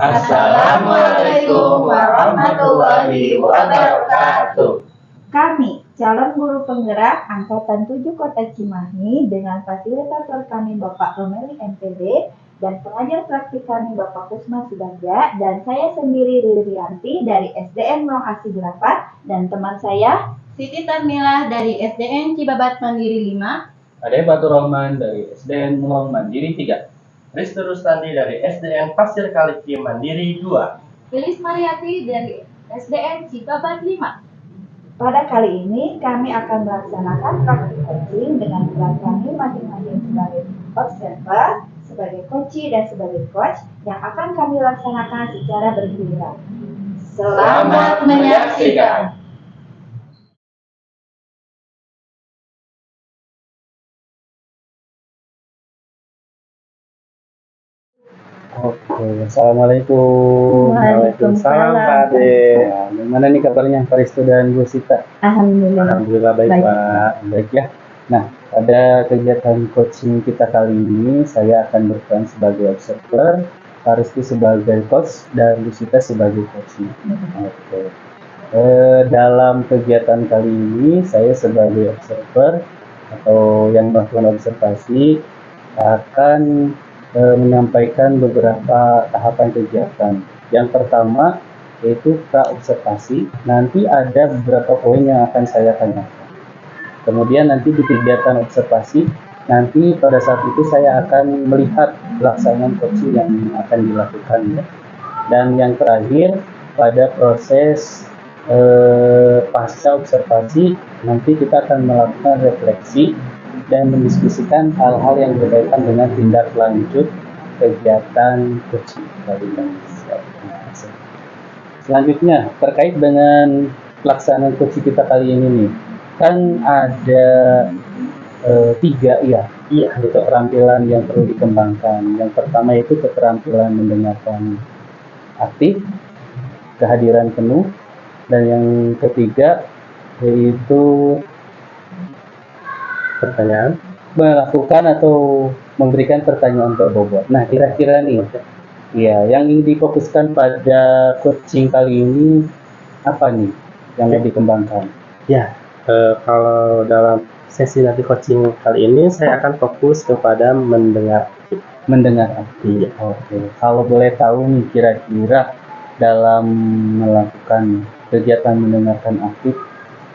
Assalamualaikum warahmatullahi wabarakatuh. Kami, calon guru penggerak Angkatan 7 Kota Cimahi dengan fasilitator kami Bapak Romeli MPD dan pengajar praktik kami Bapak Kusma Subagja dan saya sendiri Ririanti dari SDN Lokasi 8 dan teman saya Siti Tarmilah dari SDN Cibabat Mandiri 5, Ade Batur Rahman dari SDN Mulong Mandiri 3, Ristu Rustandi dari SDN Pasir Kaliki Mandiri 2, Felis Mariati dari SDN Cibabat 5. Pada kali ini kami akan melaksanakan praktik coaching dengan peran kami masing-masing sebagai observer, sebagai coach dan sebagai coach yang akan kami laksanakan secara bergiliran. Selamat menyaksikan. Oke, assalamualaikum. Waalaikumsalam. Pak Ade. Nah, gimana nih kabarnya Pak Ristu dan Bu Sita? Alhamdulillah baik Pak. Baik ya. Nah, pada kegiatan coaching kita kali ini saya akan berperan sebagai observer, Pak Ristu sebagai coach dan Bu Sita sebagai coaching. Oke. Dalam kegiatan kali ini saya sebagai observer atau yang melakukan observasi akan menyampaikan beberapa tahapan kegiatan. Yang pertama yaitu pra-observasi. Nanti ada beberapa poin yang akan saya tanyakan. Kemudian nanti di kegiatan observasi, nanti pada saat itu saya akan melihat pelaksanaan coaching yang akan dilakukan. Dan yang terakhir pada proses pasca observasi, nanti kita akan melakukan refleksi dan mendiskusikan hal-hal yang berkaitan dengan tindak lanjut kegiatan coaching. Selanjutnya terkait dengan pelaksanaan coaching kita kali ini nih, kan ada 3 keterampilan yang perlu dikembangkan. Yang pertama itu keterampilan mendengarkan aktif, kehadiran penuh, dan yang ketiga yaitu pertanyaan, melakukan atau memberikan pertanyaan untuk bobot. Nah, kira-kira nih, ya, yang ingin difokuskan pada coaching kali ini apa nih yang mau dikembangkan? Ya, kalau dalam sesi nanti coaching kali ini saya akan fokus kepada mendengar aktif. Oke. Kalau boleh tahu nih, kira-kira dalam melakukan kegiatan mendengarkan aktif,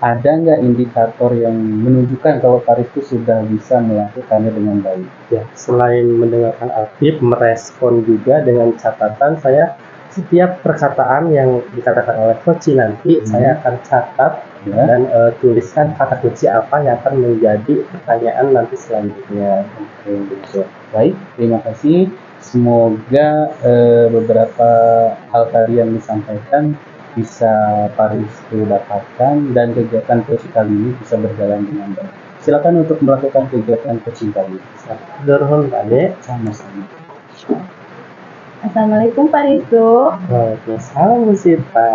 ada nggak indikator yang menunjukkan kalau Pak Ristu sudah bisa melakukannya dengan baik? Ya, selain mendengarkan aktif, merespon juga dengan catatan. Saya setiap perkataan yang dikatakan oleh coach nanti saya akan catat dan tuliskan kata kunci apa yang akan menjadi pertanyaan nanti selanjutnya. Gitu. Baik, terima kasih. Semoga beberapa hal tadi yang disampaikan bisa Pak Ristu dapatkan dan kegiatan coaching kali ini bisa berjalan dengan baik. Silakan untuk melakukan kegiatan coaching kali ini. Dorong Pak Ade. Sama-sama. Assalamualaikum Pak Ristu. Waalaikumsalam Bu Sita.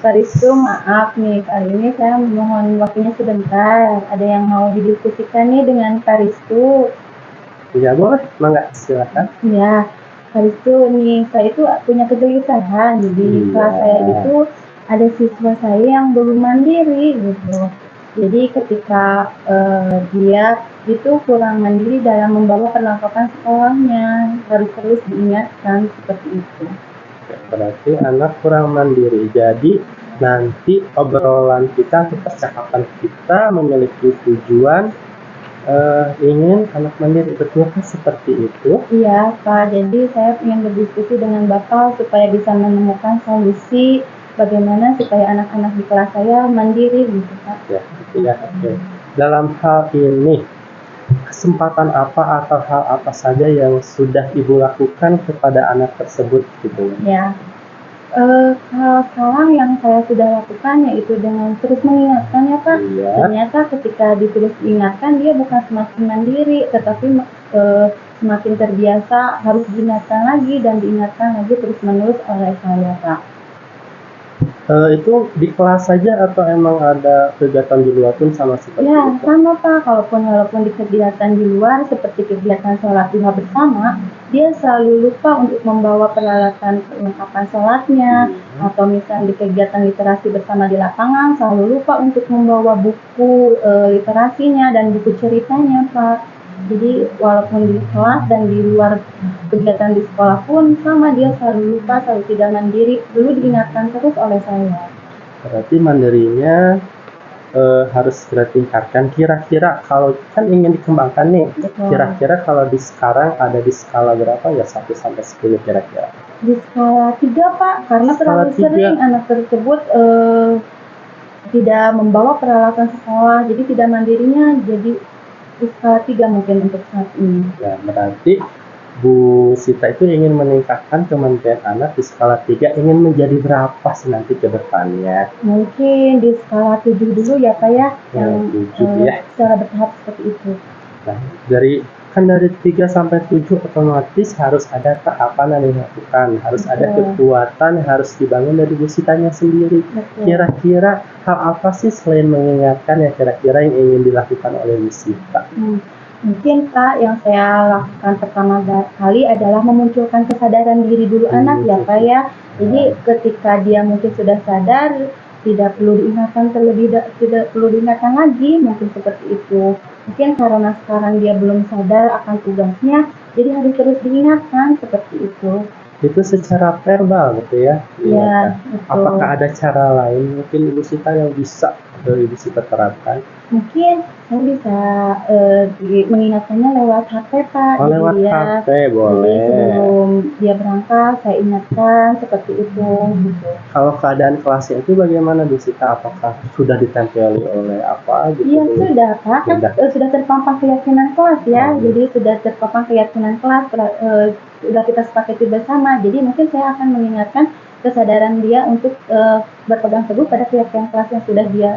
Pak Ristu, maaf nih, kali ini saya mohon waktunya sebentar. Ada yang mau didiskusikan nih dengan Pak Ristu. Ya boleh, mangga silakan. Ya, Pak Ristu nih, saya itu punya kegelisahan. Jadi kelas saya itu ada siswa saya yang belum mandiri gitu. Jadi ketika dia itu kurang mandiri dalam membawa perlengkapan sekolahnya, harus terus diingatkan seperti itu. Berarti anak kurang mandiri. Jadi nanti obrolan kita, percakapan kita memiliki tujuan ingin anak mandiri, betulkah seperti itu? Iya Pak, jadi saya ingin berdiskusi dengan Bapak supaya bisa menemukan solusi bagaimana supaya anak-anak di kelas saya mandiri gitu Pak. Ya, gitu ya. Oke. Dalam hal ini, kesempatan apa atau hal apa saja yang sudah Ibu lakukan kepada anak tersebut gitu? Ya, hal sekarang yang saya sudah lakukan yaitu dengan terus mengingatkan ya Pak. Iya. Ternyata ketika terus diingatkan dia bukan semakin mandiri, tetapi semakin terbiasa harus diingatkan lagi dan diingatkan lagi terus menerus oleh saya Pak. Itu di kelas saja atau emang ada kegiatan di luar pun sama seperti Ya, itu? sama Pak. Walaupun di kegiatan di luar seperti kegiatan sholat duha bersama, dia selalu lupa untuk membawa peralatan perlengkapan sholatnya, atau misalnya di kegiatan literasi bersama di lapangan, selalu lupa untuk membawa buku literasinya dan buku ceritanya, Pak. Jadi walaupun di kelas dan di luar kegiatan di sekolah pun sama, dia selalu lupa, selalu tidak mandiri. Dulu diingatkan terus oleh saya. Berarti mandirinya harus kita tingkatkan. Kira-kira kalau kan ingin dikembangkan nih, Betul. kira-kira kalau di sekarang ada di skala berapa ya, 1 sampai 10 kira-kira? Di skala 3 Pak, karena Skala terlalu 3. sering anak tersebut tidak membawa peralatan sekolah, jadi tidak mandirinya, jadi di skala 3 mungkin untuk saat ini. Ya, berarti Bu Sita itu ingin meningkatkan kemandirian anak di skala 3, ingin menjadi berapa sih nanti ke depannya? Mungkin di skala 7 dulu ya Pak ya, yang 7 ya. secara bertahap seperti itu. Nah, dari 3 sampai 7 otomatis harus ada tahapan yang dilakukan, harus ada Betul. kekuatan yang harus dibangun dari Bu Sitanya sendiri. Betul. Kira-kira hal apa sih selain mengingatkan ya kira-kira yang ingin dilakukan oleh Bu Sita? Mungkin Pak yang saya lakukan pertama kali adalah memunculkan kesadaran diri dulu anak ya Pak ya. Jadi ketika dia mungkin sudah sadar, tidak perlu diingatkan lagi, mungkin seperti itu. Mungkin karena sekarang dia belum sadar akan tugasnya, jadi harus terus diingatkan seperti itu. Itu secara verbal gitu ya? Iya, betul. Apakah ada cara lain mungkin Ibu Sita yang bisa Ibu Sita terapkan? Mungkin saya bisa mengingatkannya lewat HP Pak. Oh, Jadi lewat dia, HP jadi boleh. sebelum dia berangkat saya ingatkan seperti itu. Gitu. Kalau keadaan kelasnya itu bagaimana Bu Sita? Apakah sudah ditempeli oleh apa gitu? Iya sudah Pak, kan sudah terpampang keyakinan kelas ya. Jadi sudah terpampang keyakinan kelas, sudah kita sepakati bersama. Jadi mungkin saya akan mengingatkan kesadaran dia untuk berpegang teguh pada keyakinan kelas yang sudah dia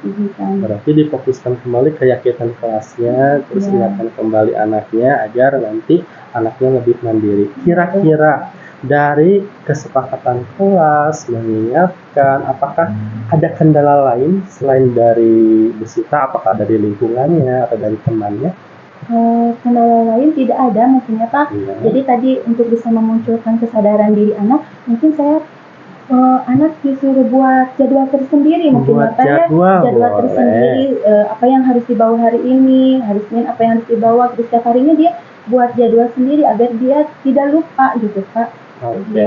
izinkan. Berarti difokuskan kembali keyakinan kelasnya, terus ingatkan kembali anaknya agar nanti anaknya lebih mandiri. Kira-kira dari kesepakatan kelas mengingatkan, apakah ada kendala lain selain dari Bu Sita? Apakah dari lingkungannya atau dari temannya? Kendala lain tidak ada mungkin ya Pak. Jadi tadi untuk bisa memunculkan kesadaran diri anak, mungkin saya anak disuruh buat jadwal tersendiri mungkin ya Pak ya. Jadwal tersendiri, apa yang harus dibawa hari ini, hari Senin apa yang harus dibawa, terus setiap harinya dia buat jadwal sendiri agar dia tidak lupa gitu Pak. Oke.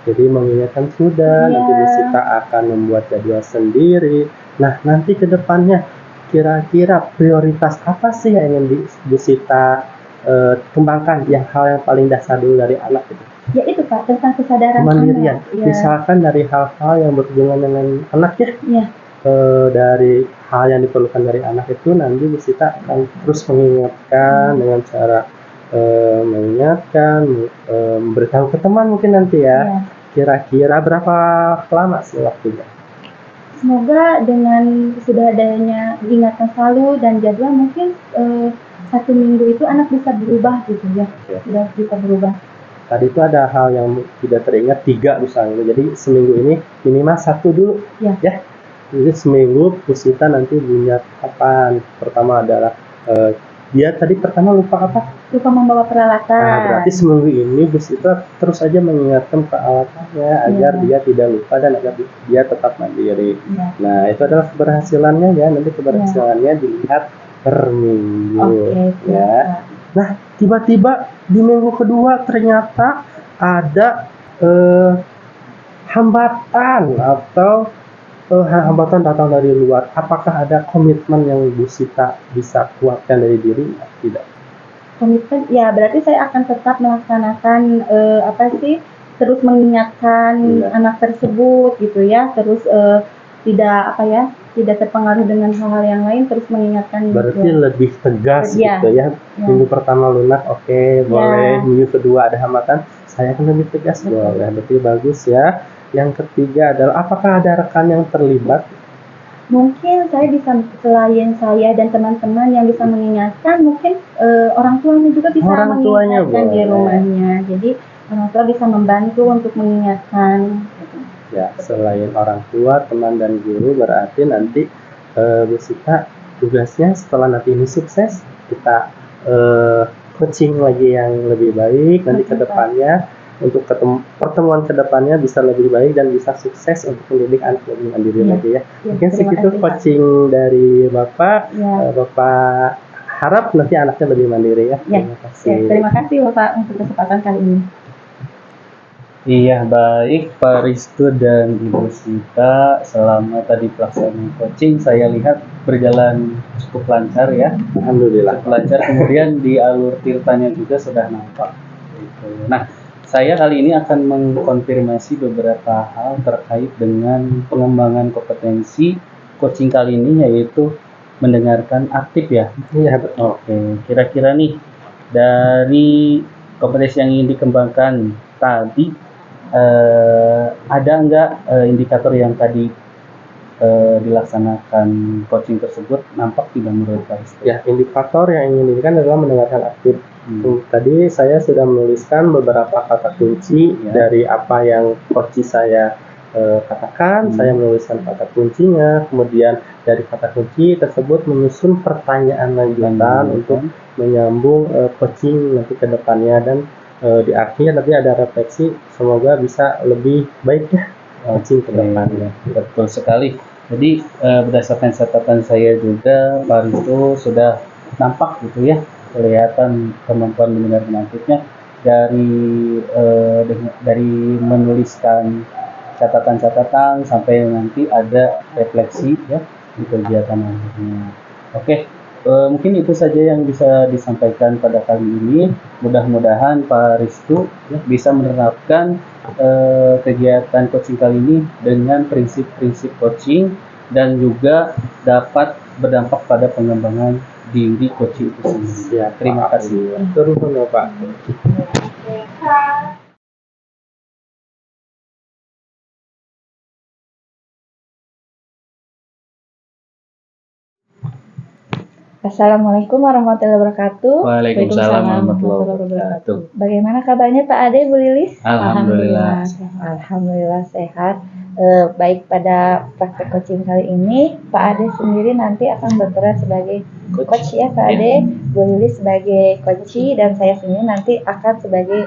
Jadi mengingatkan sudah, nanti Bu Sita akan membuat jadwal sendiri. Nah, nanti ke depannya kira-kira prioritas apa sih yang ingin Bu Sita kembangkan, yang hal yang paling dasar dulu dari anak itu? Ya itu Pak, tentang kesadaran kemandirian. anak. Misalkan dari hal-hal yang berhubungan dengan anak ya. Dari hal yang diperlukan dari anak itu nanti Bu Sita akan terus mengingatkan dengan cara mengingatkan, memberitahu ke teman mungkin nanti ya. Kira-kira berapa lama sih waktunya? Semoga dengan sudah adanya diingatkan selalu dan jadwal mungkin 1 minggu itu anak bisa berubah gitu ya. Sudah bisa berubah. Tadi itu ada hal yang tidak teringat 3 misalnya. Jadi seminggu ini minimal 1 dulu ya. Jadi seminggu Bu Sita nanti punya kapan. Pertama adalah dia tadi pertama lupa apa? Lupa membawa peralatan. Nah, berarti seminggu ini Bu Sita terus aja mengingatkan peralatannya agar dia tidak lupa dan agar dia tetap mandiri. Nah, itu adalah keberhasilannya ya. Nanti keberhasilannya dilihat per minggu ya. Nah, tiba-tiba di minggu kedua ternyata ada hambatan atau hambatan datang dari luar. Apakah ada komitmen yang Bu Sita bisa kuatkan dari diri? Tidak. Komitmen, ya berarti saya akan tetap melaksanakan terus mengingatkan anak tersebut gitu ya. Terus tidak terpengaruh dengan hal-hal yang lain, terus mengingatkan. Berarti lebih tegas gitu ya. Minggu pertama lunak, boleh. Minggu kedua ada hambatan, saya akan lebih tegas, boleh. Berarti bagus ya. Yang ketiga adalah apakah ada rekan yang terlibat? Mungkin saya bisa, selain saya dan teman-teman yang bisa mengingatkan, mungkin orang tuanya juga bisa mengingatkan di rumahnya. Jadi orang tua bisa membantu untuk mengingatkan. Ya, selain orang tua, teman dan guru, berarti nanti Bu Sita tugasnya setelah nanti ini sukses, kita coaching lagi yang lebih baik nanti ke depannya, untuk pertemuan ke depannya bisa lebih baik dan bisa sukses untuk mendidik anak lebih mandiri lagi ya. Mungkin segitu coaching dari Bapak. Bapak harap nanti anaknya lebih mandiri ya. Terima kasih. Terima kasih Bapak untuk kesempatan kali ini. Iya, baik Pak Risto dan Ibu Sita, selama tadi pelaksanaan coaching saya lihat berjalan cukup lancar ya. Alhamdulillah. Cukup lancar, kemudian di alur tirtanya juga sudah nampak. Gitu. Nah, saya kali ini akan mengkonfirmasi beberapa hal terkait dengan pengembangan kompetensi coaching kali ini, yaitu mendengarkan aktif ya. Iya, betul. Oke, kira-kira nih dari kompetensi yang ingin dikembangkan tadi, ada nggak indikator yang tadi dilaksanakan coaching tersebut nampak tidak menurut Pak Risto? Ya, indikator yang ingin diberikan adalah mendengarkan aktif. Tadi saya sudah menuliskan beberapa kata kunci dari apa yang coach saya katakan. Saya menuliskan kata kuncinya, kemudian dari kata kunci tersebut menyusun pertanyaan lanjutan untuk menyambung coaching nanti ke depannya, dan di akhir nanti ada refleksi, semoga bisa lebih baik ya coaching ke depannya. Betul sekali. Jadi berdasarkan catatan saya juga, Pak Risto sudah nampak gitu ya, kelihatan kemampuan mendengarkan aktifnya dari menuliskan catatan-catatan sampai nanti ada refleksi ya di kegiatan akhirnya. Oke. Mungkin itu saja yang bisa disampaikan pada kali ini. Mudah-mudahan Pak Risto bisa menerapkan kegiatan coaching kali ini dengan prinsip-prinsip coaching dan juga dapat berdampak pada pengembangan diri coaching itu sendiri. Ya, Terima kasih. Terus Pak. Assalamualaikum warahmatullahi wabarakatuh. Waalaikumsalam warahmatullahi wabarakatuh. Bagaimana kabarnya Pak Ade, Bu Lilis? Alhamdulillah. Alhamdulillah sehat. Baik, pada praktek coaching kali ini Pak Ade sendiri nanti akan berperan sebagai coach ya Pak Ade, Bu Lilis sebagai coachee, dan saya sendiri nanti akan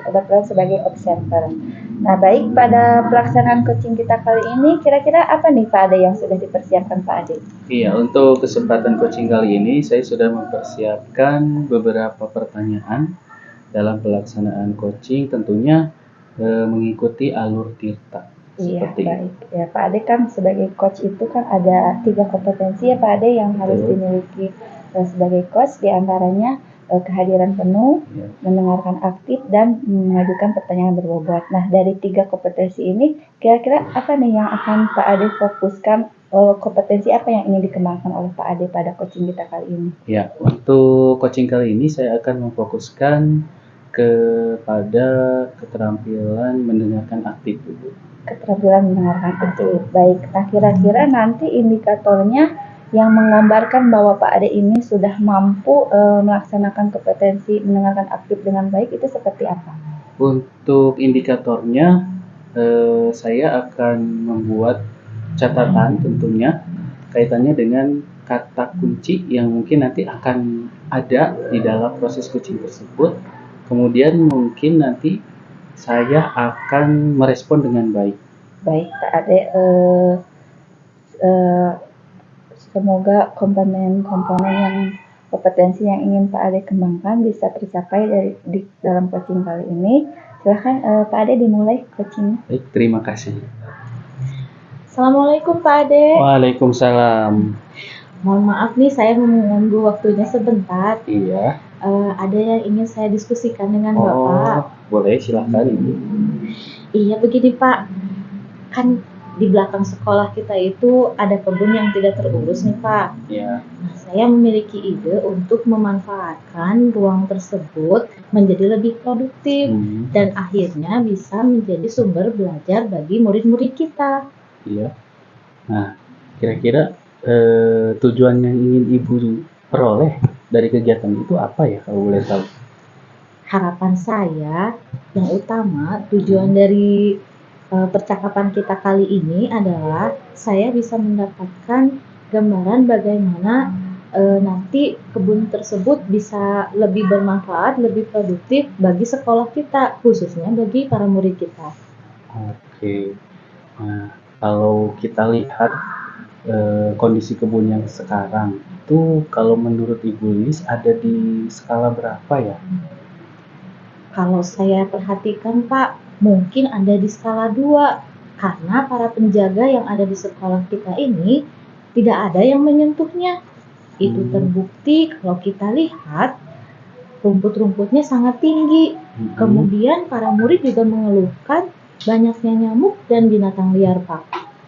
berperan sebagai observer. Nah, baik, pada pelaksanaan coaching kita kali ini kira-kira apa nih Pak Ade yang sudah dipersiapkan Pak Ade? Iya, untuk kesempatan coaching kali ini saya sudah mempersiapkan beberapa pertanyaan dalam pelaksanaan coaching, tentunya mengikuti alur tirta. Iya, baik. Ya, Pak Ade kan sebagai coach itu kan ada 3 kompetensi ya Pak Ade yang harus dimiliki sebagai coach, diantaranya kehadiran penuh, mendengarkan aktif, dan mengajukan pertanyaan berbobot. Nah, dari 3 kompetensi ini, kira-kira apa nih yang akan Pak Ade fokuskan, kompetensi apa yang ingin dikembangkan oleh Pak Ade pada coaching kita kali ini? Ya, untuk coaching kali ini saya akan memfokuskan kepada keterampilan mendengarkan aktif. Keterampilan mendengarkan aktif. Baik, nah kira-kira nanti indikatornya yang menggambarkan bahwa Pak Ade ini sudah mampu melaksanakan kompetensi mendengarkan aktif dengan baik itu seperti apa? Untuk indikatornya, saya akan membuat catatan tentunya kaitannya dengan kata kunci yang mungkin nanti akan ada di dalam proses coaching tersebut. Kemudian mungkin nanti saya akan merespon dengan baik. Baik, Pak Ade, semoga komponen-komponen yang kompetensi yang ingin Pak Ade kembangkan bisa tercapai di dalam coaching kali ini. Silahkan Pak Ade dimulai coaching. Baik, terima kasih. Assalamualaikum Pak Ade. Waalaikumsalam. Mohon maaf nih saya mengganggu waktunya sebentar. Iya. Ada yang ingin saya diskusikan dengan Bapak. Boleh, silakan. Iya, begini Pak. Kan di belakang sekolah kita itu ada kebun yang tidak terurus nih Pak. Iya. Nah, saya memiliki ide untuk memanfaatkan ruang tersebut menjadi lebih produktif dan akhirnya bisa menjadi sumber belajar bagi murid-murid kita. Iya. Nah, kira-kira tujuan yang ingin Ibu peroleh dari kegiatan itu apa ya, kalau boleh tahu? Harapan saya yang utama, tujuan dari percakapan kita kali ini adalah saya bisa mendapatkan gambaran bagaimana nanti kebun tersebut bisa lebih bermanfaat, lebih produktif bagi sekolah kita, khususnya bagi para murid kita. Oke. Nah, kalau kita lihat kondisi kebun yang sekarang itu, kalau menurut Ibu Lilis ada di skala berapa ya? Kalau saya perhatikan Pak, mungkin ada di skala 2, karena para penjaga yang ada di sekolah kita ini tidak ada yang menyentuhnya. Itu terbukti kalau kita lihat rumput-rumputnya sangat tinggi. Kemudian para murid juga mengeluhkan banyaknya nyamuk dan binatang liar, Pak.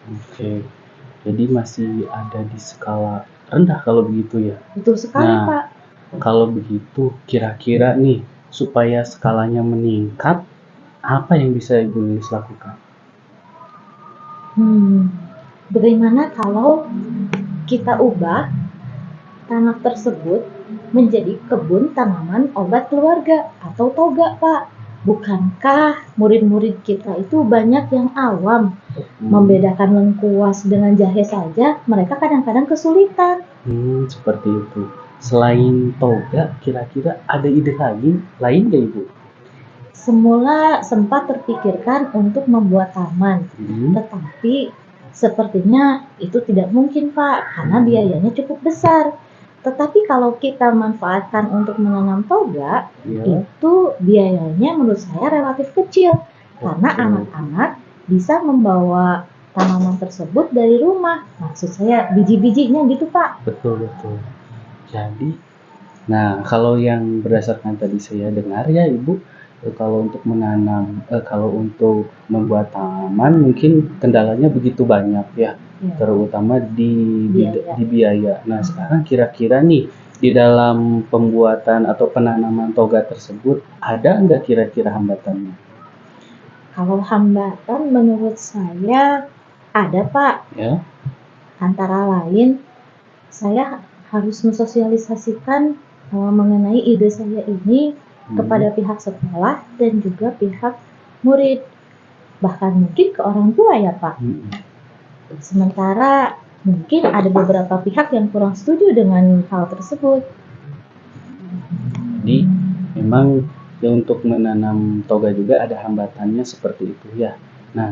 Oke, jadi masih ada di skala rendah kalau begitu ya? Betul sekali, Nah, Pak. kalau begitu kira-kira nih, supaya skalanya meningkat, apa yang bisa Ibu Lilis lakukan? Bagaimana kalau kita ubah tanah tersebut menjadi kebun tanaman obat keluarga atau toga, Pak? Bukankah murid-murid kita itu banyak yang awam, membedakan lengkuas dengan jahe saja mereka kadang-kadang kesulitan. Seperti itu. Selain toga, kira-kira ada ide lain nggak Ibu? Semula sempat terpikirkan untuk membuat taman, tetapi sepertinya itu tidak mungkin, Pak, karena biayanya cukup besar. Tetapi kalau kita manfaatkan untuk menanam toga, itu biayanya menurut saya relatif kecil, karena anak-anak bisa membawa tanaman tersebut dari rumah. Maksud saya biji-bijinya gitu, Pak. Betul. Jadi, nah kalau yang berdasarkan tadi saya dengar ya Ibu, kalau untuk menanam, kalau untuk membuat tanaman mungkin kendalanya begitu banyak ya, terutama di biaya. Nah sekarang kira-kira nih di dalam pembuatan atau penanaman toga tersebut ada nggak kira-kira hambatannya? Kalau hambatan menurut saya ada, Pak. Ya. Antara lain saya harus mensosialisasikan mengenai ide saya ini kepada pihak sekolah dan juga pihak murid, bahkan mungkin ke orang tua ya, Pak. Sementara mungkin ada beberapa pihak yang kurang setuju dengan hal tersebut. Jadi memang ya untuk menanam toga juga ada hambatannya seperti itu ya. Nah,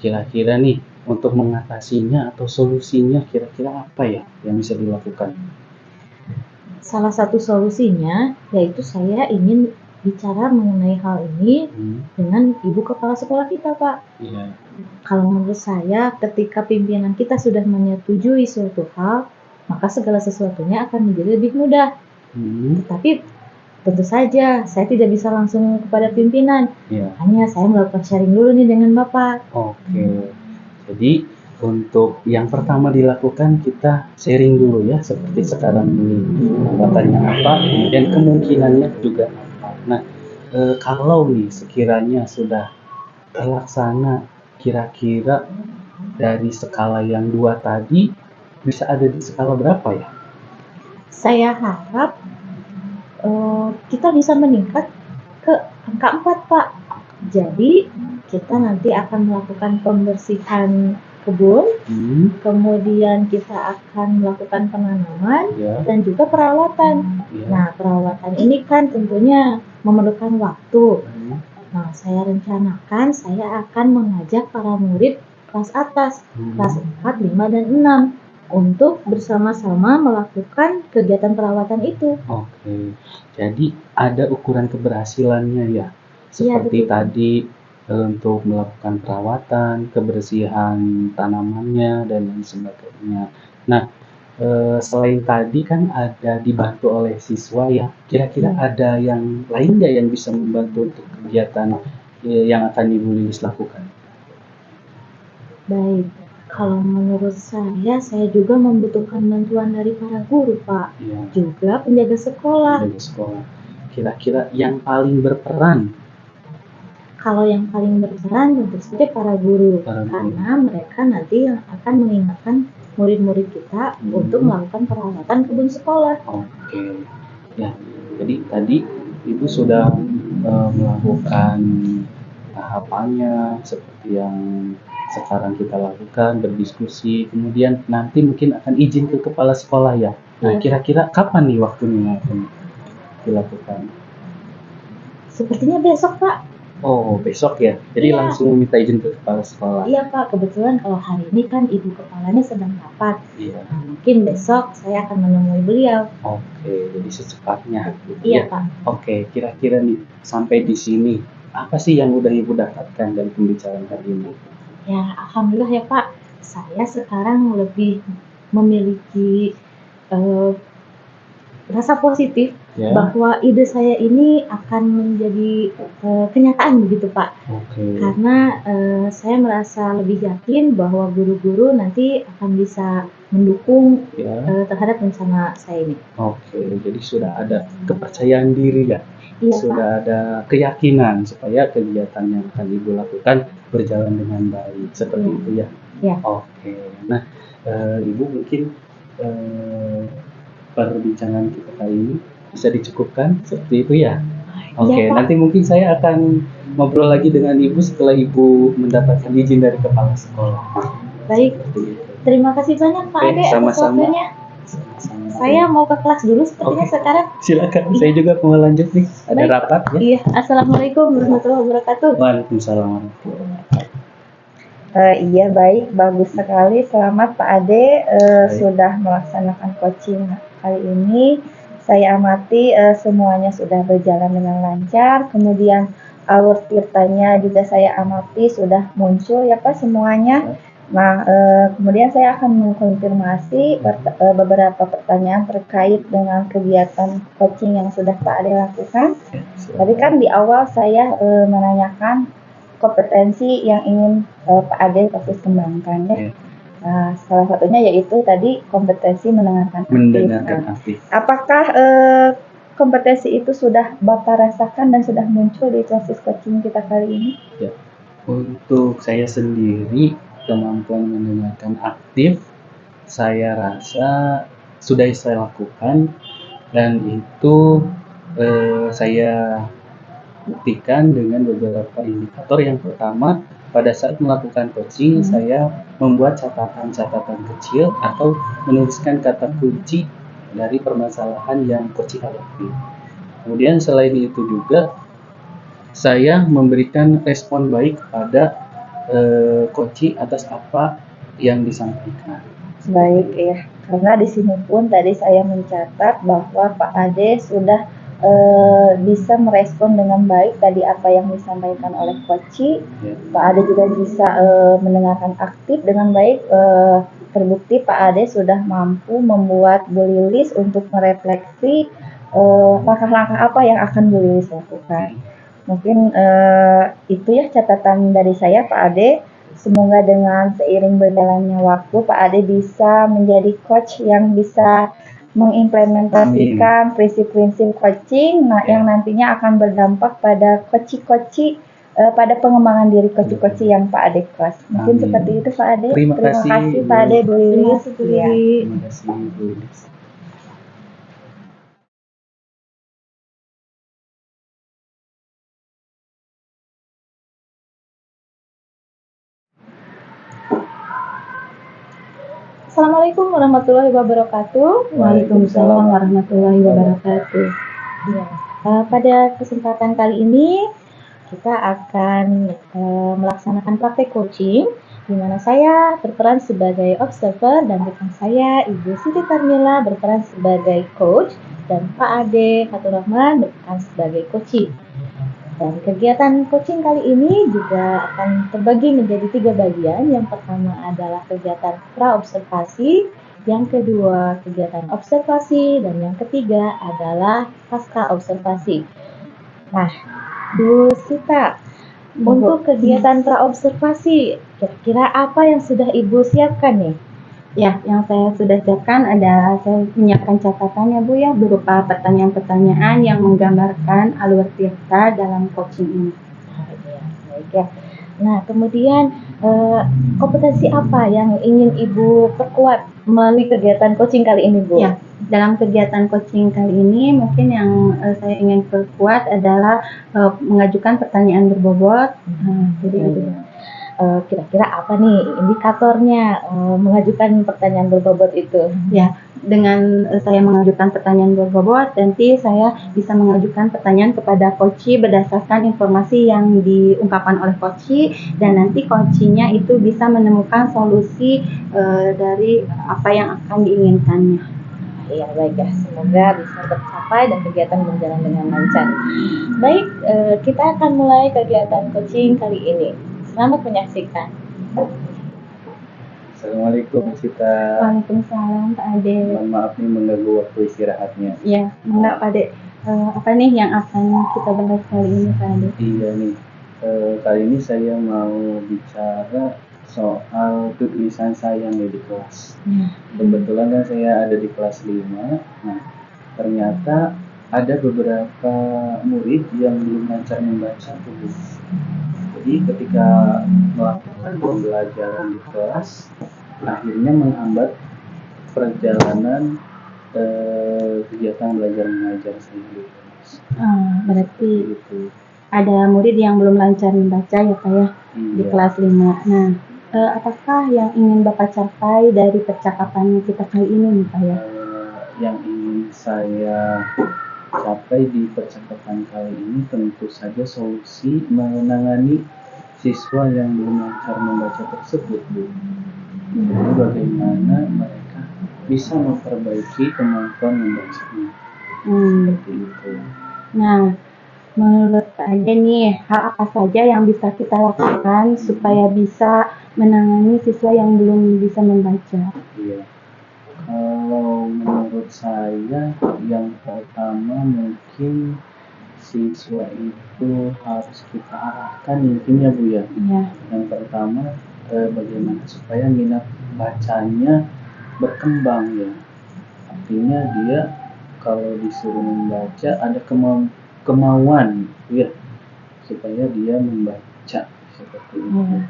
kira-kira nih untuk mengatasinya atau solusinya kira-kira apa ya yang bisa dilakukan? Salah satu solusinya yaitu saya ingin bicara mengenai hal ini dengan ibu kepala sekolah kita, Pak. Iya. Kalau menurut saya, ketika pimpinan kita sudah menyetujui suatu hal, maka segala sesuatunya akan menjadi lebih mudah. Tetapi tentu saja saya tidak bisa langsung kepada pimpinan. Hanya saya melakukan sharing dulu nih dengan Bapak. Oke. Jadi untuk yang pertama dilakukan kita sharing dulu ya, seperti sekarang ini hambatannya apa, kemudian kemungkinannya juga apa. Nah, kalau nih sekiranya sudah terlaksana, kira-kira dari skala yang 2 tadi bisa ada di skala berapa ya? Saya harap kita bisa meningkat ke angka 4, Pak. Jadi kita nanti akan melakukan pembersihan kebun, kemudian kita akan melakukan penanaman dan juga perawatan. Nah, perawatan ini kan tentunya memerlukan waktu. Nah, saya rencanakan saya akan mengajak para murid kelas atas, kelas 4, 5, dan 6 untuk bersama-sama melakukan kegiatan perawatan itu. Oke, jadi ada ukuran keberhasilannya ya, seperti tadi untuk melakukan perawatan, kebersihan tanamannya, dan lain sebagainya. Nah, selain tadi kan ada dibantu oleh siswa ya, kira-kira ada yang lain nggak yang bisa membantu untuk kegiatan yang akan Ibu Lilis lakukan? Baik, kalau menurut saya juga membutuhkan bantuan dari para guru, Pak. Juga penjaga sekolah. Kira-kira yang paling berperan? Kalau yang paling berperan tentu saja para guru, karena mereka nanti yang akan mengingatkan murid-murid kita untuk melakukan perawatan kebun sekolah. Oke, ya. Jadi tadi Ibu sudah melakukan tahapannya seperti yang sekarang kita lakukan, berdiskusi, kemudian nanti mungkin akan izin ke kepala sekolah ya. Nah, Iya. kira-kira kapan nih waktunya akan dilakukan? Sepertinya besok, Pak. Oh, besok ya. Jadi Iya. langsung minta izin ke kepala sekolah. Iya, Pak. Kebetulan kalau hari ini kan ibu kepalanya sedang rapat. Iya. Nah, mungkin besok saya akan menemui beliau. Oke, jadi secepatnya gitu Iya, ya. Pak. Oke, kira-kira nih sampai di sini apa sih yang udah Ibu dapatkan dari pembicaraan hari ini? Ya, alhamdulillah ya, Pak. Saya sekarang lebih memiliki eh, rasa positif Ya. bahwa ide saya ini akan menjadi kenyataan begitu, Pak. Oke. Karena saya merasa lebih yakin bahwa guru-guru nanti akan bisa mendukung Ya. terhadap rencana saya ini. Oke, jadi sudah ada kepercayaan diri ya. Iya, Pak. Sudah ada keyakinan supaya kegiatan yang akan Ibu lakukan berjalan dengan baik. Seperti Iya. itu ya. Iya. Oke. Nah, Ibu mungkin perbincangan kita kali ini bisa dicukupkan seperti itu ya. Oke, Iya, Pak. nanti mungkin saya akan ngobrol lagi dengan Ibu setelah Ibu mendapatkan izin dari kepala sekolah. Baik. Seperti itu. Terima kasih banyak, Pak Oke, Ade, atas sama-sama. waktunya. Sama-sama. Saya mau ke kelas dulu sepertinya Oke. sekarang. Silakan, saya juga mau lanjut nih. Ada Baik. rapat ya. Iya, Assalamualaikum warahmatullahi wabarakatuh. Waalaikumsalam warahmatullahi wabarakatuh. Iya baik, bagus sekali. Selamat Pak Ade Baik. sudah melaksanakan coaching kali ini. Saya amati semuanya sudah berjalan dengan lancar. Kemudian alur ceritanya juga saya amati sudah muncul ya Pak semuanya. Nah, kemudian saya akan mengkonfirmasi beberapa pertanyaan terkait dengan kegiatan coaching yang sudah Pak Ade lakukan. Tadi kan di awal saya menanyakan kompetensi yang ingin Pak Ade fokus kembangkan ya. Iya. Nah, salah satunya yaitu tadi kompetensi mendengarkan aktif. Mendengarkan Nah, aktif. apakah kompetensi itu sudah Bapak rasakan dan sudah muncul di proses coaching kita kali ini? Ya. Untuk saya sendiri, kemampuan mendengarkan aktif saya rasa sudah saya lakukan, dan itu saya buktikan dengan beberapa indikator. Yang pertama, pada saat melakukan coaching saya membuat catatan-catatan kecil atau menuliskan kata kunci dari permasalahan yang coaching hadapi. Kemudian selain itu juga saya memberikan respon baik kepada coaching atas apa yang disampaikan. Baik ya, karena di sini pun tadi saya mencatat bahwa Pak Ade sudah bisa merespon dengan baik tadi apa yang disampaikan oleh coach. Ya. Pak Ade juga bisa mendengarkan aktif dengan baik. Terbukti Pak Ade sudah mampu membuat Bu Lilis untuk merefleksi langkah-langkah apa yang akan Bu Lilis lakukan. Mungkin itu ya catatan dari saya Pak Ade. Semoga dengan seiring berjalannya waktu Pak Ade bisa menjadi coach yang bisa mengimplementasikan prinsip-prinsip coaching yang nantinya akan berdampak pada coach-coach pada pengembangan diri coach-coach yang Pak Ade kelas. Mungkin seperti itu Pak Ade. Terima kasih, Pak Ade, Bu Lilis. Iya. Terima kasih Bu Lilis. Assalamualaikum warahmatullahi wabarakatuh. Waalaikumsalam warahmatullahi wabarakatuh. Ya, pada kesempatan kali ini kita akan melaksanakan praktek coaching di mana saya berperan sebagai observer dan rekan saya Ibu Siti Tarmila berperan sebagai coach dan Pak Ade Fatur Rahman berperan sebagai coaching. Dan kegiatan coaching kali ini juga akan terbagi menjadi 3 bagian. Yang pertama adalah kegiatan pra-observasi, yang kedua kegiatan observasi, dan yang ketiga adalah pasca observasi. Nah, Bu Sita, untuk kegiatan pra-observasi, kira-kira apa yang sudah Ibu siapkan nih? Ya, yang saya sudah siapkan ada saya menyiapkan catatannya Bu ya berupa pertanyaan-pertanyaan yang menggambarkan alur cerita dalam coaching ini. Baik ya. Nah, kemudian kompetensi apa yang ingin Ibu perkuat melalui kegiatan coaching kali ini, Bu? Ya, dalam kegiatan coaching kali ini mungkin yang saya ingin perkuat adalah mengajukan pertanyaan berbobot. Jadi gitu. Kira-kira apa nih indikatornya mengajukan pertanyaan berbobot itu? Ya, dengan saya mengajukan pertanyaan berbobot, nanti saya bisa mengajukan pertanyaan kepada coachee berdasarkan informasi yang diungkapkan oleh coachee, dan nanti coachee-nya itu bisa menemukan solusi dari apa yang akan diinginkannya. Iya, baik ya. Semoga bisa tercapai dan kegiatan berjalan dengan lancar. Baik, kita akan mulai kegiatan coaching kali ini. Selamat menyaksikan. Assalamualaikum Sita. Waalaikumsalam Pak Ade. Mohon maaf nih mengganggu waktu istirahatnya. Ya, enggak Pak Ade. Apa nih yang akan kita bahas kali ini Pak Ade? Iya nih, kali ini saya mau bicara soal tulisan saya nih di kelas. Kebetulan kan saya ada di kelas 5. Nah, ternyata ada beberapa murid yang belum lancar membaca tulis. Jadi ketika melakukan pembelajaran di kelas, akhirnya menghambat perjalanan kegiatan belajar mengajar saya di kelas. Berarti Gitu. ada murid yang belum lancar membaca ya Pak ya, di Iya. kelas 5. Nah, apakah yang ingin Bapak capai dari percakapan kita kali ini nih Pak ya? Yang ingin saya capai di percakapan kali ini tentu saja solusi menangani siswa yang belum lancar membaca tersebut, Bu. Jadi bagaimana mereka bisa memperbaiki kemampuan membacanya. Seperti itu. Nah, menurut Pak Ade nih, hal apa saja yang bisa kita lakukan supaya bisa menangani siswa yang belum bisa membaca? Iya. Kalau menurut saya yang pertama mungkin siswa itu harus kita arahkan mungkin ya Bu ya. Iya. Yang pertama bagaimana supaya minat bacanya berkembang ya. Artinya dia kalau disuruh membaca ada kemauan ya supaya dia membaca seperti itu.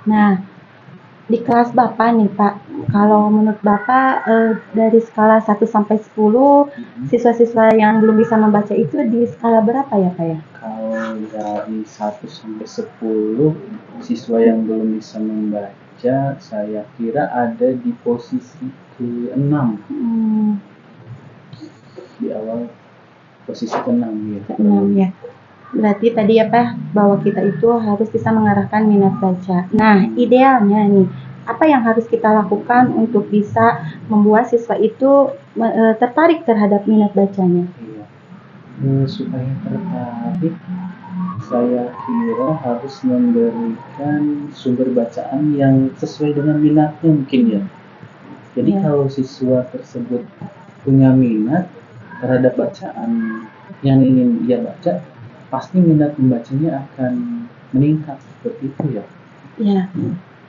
Nah, di kelas Bapak nih Pak, kalau menurut Bapak dari skala 1 sampai 10, siswa-siswa yang belum bisa membaca itu di skala berapa ya Pak ya? Kalau dari 1 sampai 10 siswa yang belum bisa membaca, saya kira ada di posisi ke-6. Di awal posisi ke-6 ya. Ke-6 ya. Berarti tadi ya Pak, bahwa kita itu harus bisa mengarahkan minat baca. Nah, idealnya nih, apa yang harus kita lakukan untuk bisa membuat siswa itu tertarik terhadap minat bacanya? Iya. Supaya tertarik, saya kira harus memberikan sumber bacaan yang sesuai dengan minatnya mungkin ya. Jadi kalau siswa tersebut punya minat terhadap bacaan yang ingin dia baca, pasti minat membacanya akan meningkat seperti itu ya. Ya.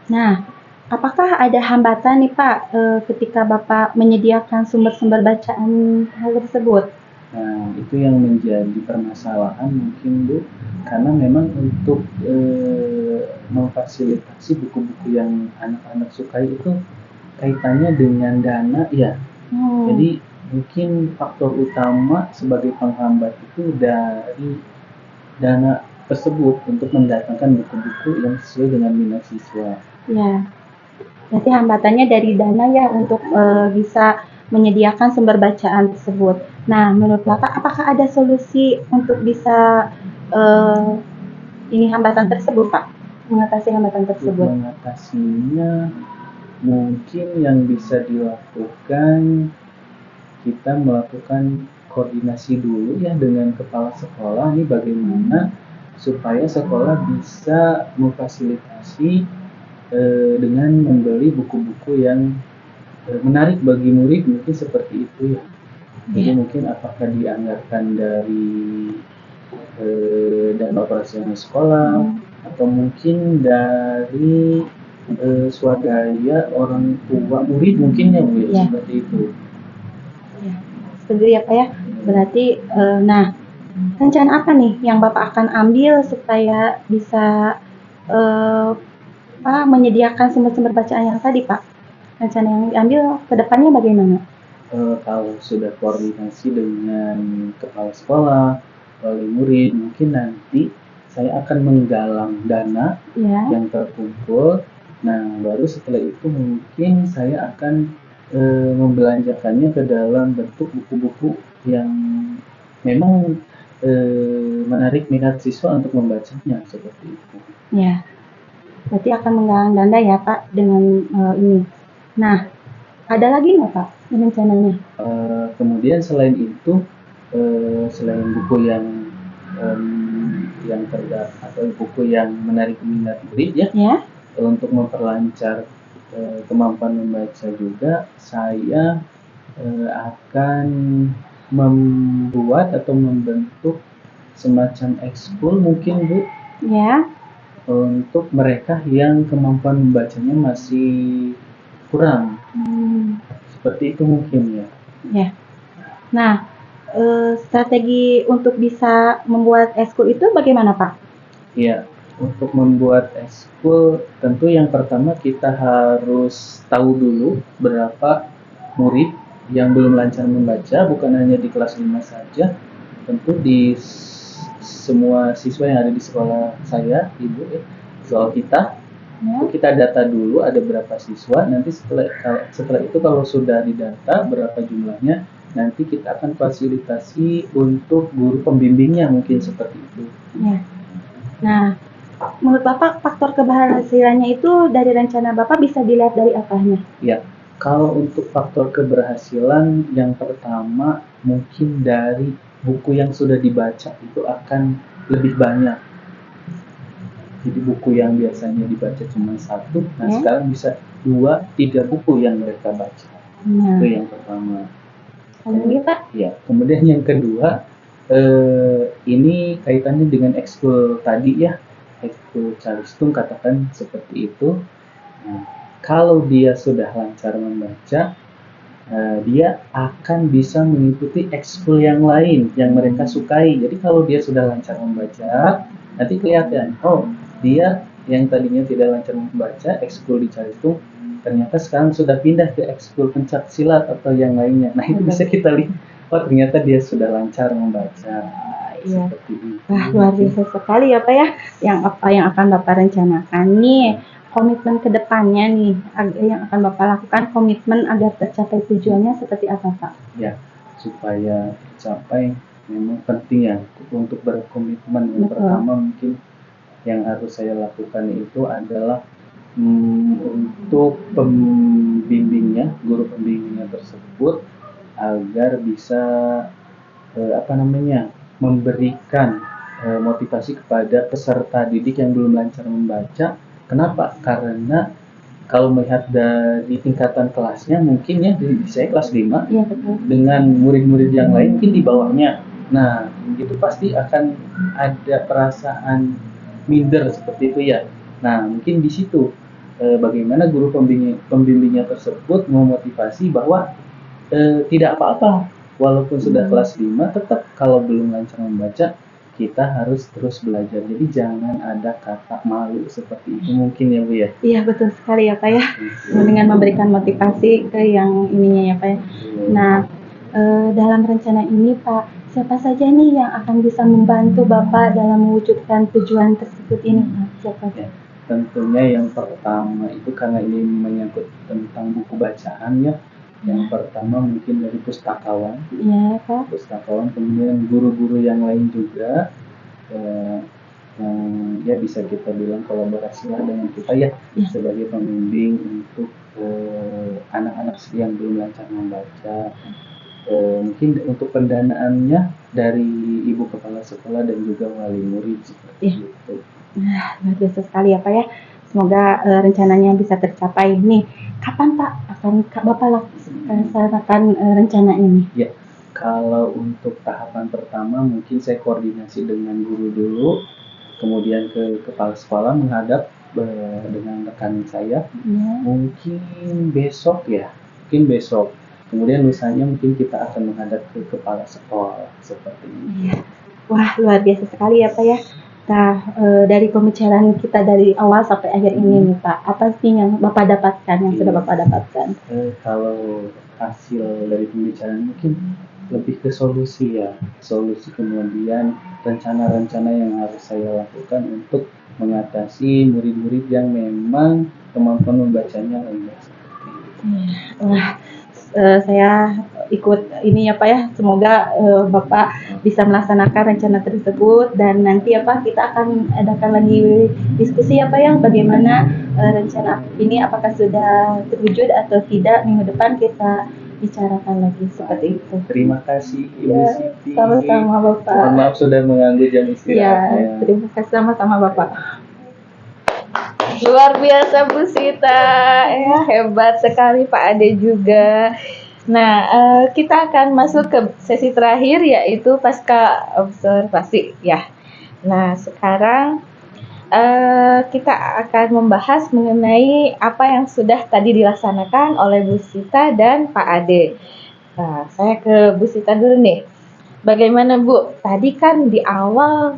Nah, apakah ada hambatan nih Pak ketika Bapak menyediakan sumber-sumber bacaan hal tersebut? Nah, itu yang menjadi permasalahan mungkin Bu, karena memang untuk memfasilitasi buku-buku yang anak-anak sukai itu kaitannya dengan dana ya. Jadi mungkin faktor utama sebagai penghambat itu dari dana tersebut untuk mendatangkan buku-buku yang sesuai dengan minat siswa. Ya, berarti hambatannya dari dana ya untuk bisa menyediakan sumber bacaan tersebut. Nah, menurut Bapak, apakah ada solusi untuk bisa ini hambatan tersebut, Pak? Mengatasi hambatan tersebut? Mengatasinya mungkin yang bisa dilakukan, kita melakukan koordinasi dulu ya dengan kepala sekolah ini bagaimana supaya sekolah bisa memfasilitasi dengan membeli buku-buku yang menarik bagi murid mungkin seperti itu ya. Jadi mungkin apakah dianggarkan dari dana operasional sekolah atau mungkin dari swadaya orang tua murid mungkin ya Bu ya, seperti itu. Ya, setuju ya Pak ya. Berarti nah, rencana apa nih yang Bapak akan ambil supaya bisa menyediakan sumber-sumber bacaan yang tadi Pak? Rencana yang diambil ke depannya bagaimana? Kalau sudah koordinasi dengan kepala sekolah, wali murid, mungkin nanti saya akan menggalang dana Ya, yang terkumpul. Nah, baru setelah itu mungkin saya akan membelanjakannya ke dalam bentuk buku-buku yang memang menarik minat siswa untuk membacanya seperti itu. ya. Berarti akan menggalang dana ya Pak dengan ini. Nah, ada lagi nggak Pak rencananya? Kemudian selain itu, selain buku yang terdapat atau buku yang menarik minat murid ya, Ya, untuk memperlancar kemampuan membaca juga, saya akan membuat atau membentuk semacam ekskul mungkin Bu, ya. untuk mereka yang kemampuan membacanya masih kurang. Seperti itu mungkin ya. Ya. Nah, strategi untuk bisa membuat ekskul itu bagaimana Pak? Ya, untuk membuat ekskul tentu yang pertama kita harus tahu dulu berapa murid yang belum lancar membaca, bukan hanya di kelas 5 saja, tentu di semua siswa yang ada di sekolah saya, Ibu ya, soal kita. Ya. Kita data dulu ada berapa siswa, nanti setelah itu kalau sudah didata berapa jumlahnya, nanti kita akan fasilitasi untuk guru pembimbingnya mungkin seperti itu. Ya. Nah, menurut Bapak faktor keberhasilannya itu dari rencana Bapak bisa dilihat dari apanya? Ya, kalau untuk faktor keberhasilan yang pertama mungkin dari buku yang sudah dibaca itu akan lebih banyak. Jadi buku yang biasanya dibaca cuma satu, nah Ya. sekarang bisa 2, 3 buku yang mereka baca. Nah, Itu yang pertama. lagi Pak? Ya, kemudian yang kedua, ini kaitannya dengan ekskul tadi ya, ekskul Calistung katakan seperti itu. Nah, kalau dia sudah lancar membaca, dia akan bisa mengikuti ekskul yang lain yang mereka sukai. Jadi kalau dia sudah lancar membaca, nanti kelihatan, oh dia yang tadinya tidak lancar membaca, ekskul di Calistung, ternyata sekarang sudah pindah ke ekskul pencak silat atau yang lainnya. Nah itu bisa kita lihat, oh ternyata dia sudah lancar membaca. Iya. Seperti itu. Wah, luar biasa sekali ya Pak ya. Yang apa yang akan Bapak rencanakan nih, komitmen ke depannya nih, yang akan Bapak lakukan komitmen agar tercapai tujuannya seperti apa Pak? Ya, supaya tercapai memang penting ya untuk berkomitmen. Yang Betul. pertama mungkin yang harus saya lakukan itu adalah untuk pembimbingnya, guru pembimbingnya tersebut agar bisa memberikan motivasi kepada peserta didik yang belum lancar membaca. Kenapa? Karena kalau melihat dari tingkatan kelasnya mungkin ya di saya kelas 5 Iya betul. dengan murid-murid yang lain mungkin di bawahnya. Nah, itu pasti akan ada perasaan minder seperti itu ya. Nah, mungkin di situ bagaimana guru pembimbingnya tersebut memotivasi bahwa tidak apa-apa walaupun sudah kelas 5 tetap kalau belum lancar membaca kita harus terus belajar. Jadi jangan ada kata malu seperti itu mungkin ya Bu ya. Iya betul sekali ya Pak ya. Dengan memberikan motivasi ke yang ininya ya Pak ya. Nah, dalam rencana ini Pak, siapa saja nih yang akan bisa membantu Bapak dalam mewujudkan tujuan tersebut ini Pak? Siapa? Ya, tentunya yang pertama itu karena ini menyangkut tentang buku bacaan ya. Yang pertama mungkin dari pustakawan. Iya Pak. Pustakawan, kemudian guru-guru yang lain juga yang ya bisa kita bilang kolaborasi lah dengan kita ya, sebagai pembimbing untuk anak-anak yang belum lancar membaca. Mungkin untuk pendanaannya dari ibu kepala sekolah dan juga wali murid seperti itu. Nah, luar biasa sekali ya Pak ya. Semoga rencananya bisa tercapai. Nih, kapan Pak akan Bapak laksanakan rencana ini? Ya, kalau untuk tahapan pertama mungkin saya koordinasi dengan guru dulu, kemudian ke kepala sekolah menghadap dengan rekan saya. Mungkin besok ya, Kemudian lusanya mungkin kita akan menghadap ke kepala sekolah seperti ini. Iya. Wah, luar biasa sekali ya Pak ya. Nah, dari pembicaraan kita dari awal sampai akhir ini nih Pak, apa sih yang Bapak dapatkan, yang sudah Bapak dapatkan? Kalau hasil dari pembicaraan mungkin lebih ke solusi ya, solusi kemudian rencana-rencana yang harus saya lakukan untuk mengatasi murid-murid yang memang kemampuan membacanya rendah. Wah, saya ikut ini ya Pak ya, semoga Bapak bisa melaksanakan rencana tersebut dan nanti ya Pak kita akan adakan lagi diskusi ya Pak yang bagaimana rencana ini apakah sudah terwujud atau tidak, minggu depan kita bicarakan lagi seperti itu. Terima kasih Ibu Ya, Siti. sama-sama Bapak. Mohon maaf sudah mengganggu jam Ya, istirahatnya. terima kasih sama-sama Bapak. Luar biasa Bu Sita, ya hebat sekali Pak Ade juga. Nah, kita akan masuk ke sesi terakhir yaitu pasca observasi ya. Nah, sekarang kita akan membahas mengenai apa yang sudah tadi dilaksanakan oleh Bu Sita dan Pak Ade. Nah, saya ke Bu Sita dulu nih. Bagaimana Bu? Tadi kan di awal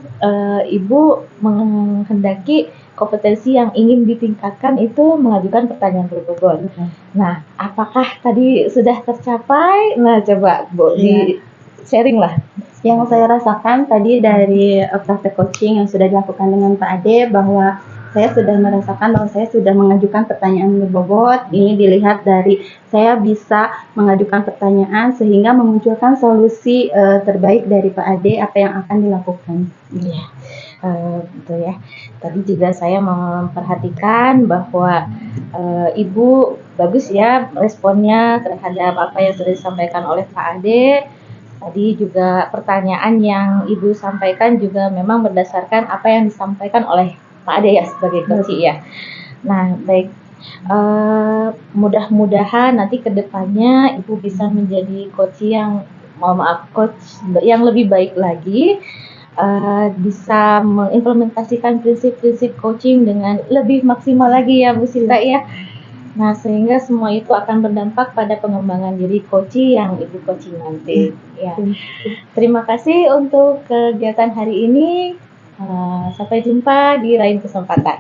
Ibu menghendaki kompetensi yang ingin ditingkatkan itu mengajukan pertanyaan berbobot. Nah, apakah tadi sudah tercapai? Nah, coba Bu di sharing lah. Yang saya rasakan tadi dari praktek coaching yang sudah dilakukan dengan Pak Ade bahwa saya sudah merasakan bahwa saya sudah mengajukan pertanyaan berbobot. Ini dilihat dari saya bisa mengajukan pertanyaan sehingga memunculkan solusi terbaik dari Pak Ade apa yang akan dilakukan. Iya, betul ya. Tadi juga saya memperhatikan bahwa Ibu bagus ya responnya terhadap apa yang sudah disampaikan oleh Pak Ade. Tadi juga pertanyaan yang Ibu sampaikan juga memang berdasarkan apa yang disampaikan oleh Pak Ade ya sebagai coach ya. Nah, baik. Mudah-mudahan nanti kedepannya Ibu bisa menjadi coach yang coach yang lebih baik lagi, bisa mengimplementasikan prinsip-prinsip coaching dengan lebih maksimal lagi ya Bu Sita ya. Nah, sehingga semua itu akan berdampak pada pengembangan diri coaching yang Ibu coaching nanti. Ya. Terima kasih untuk kegiatan hari ini. Sampai jumpa di lain kesempatan.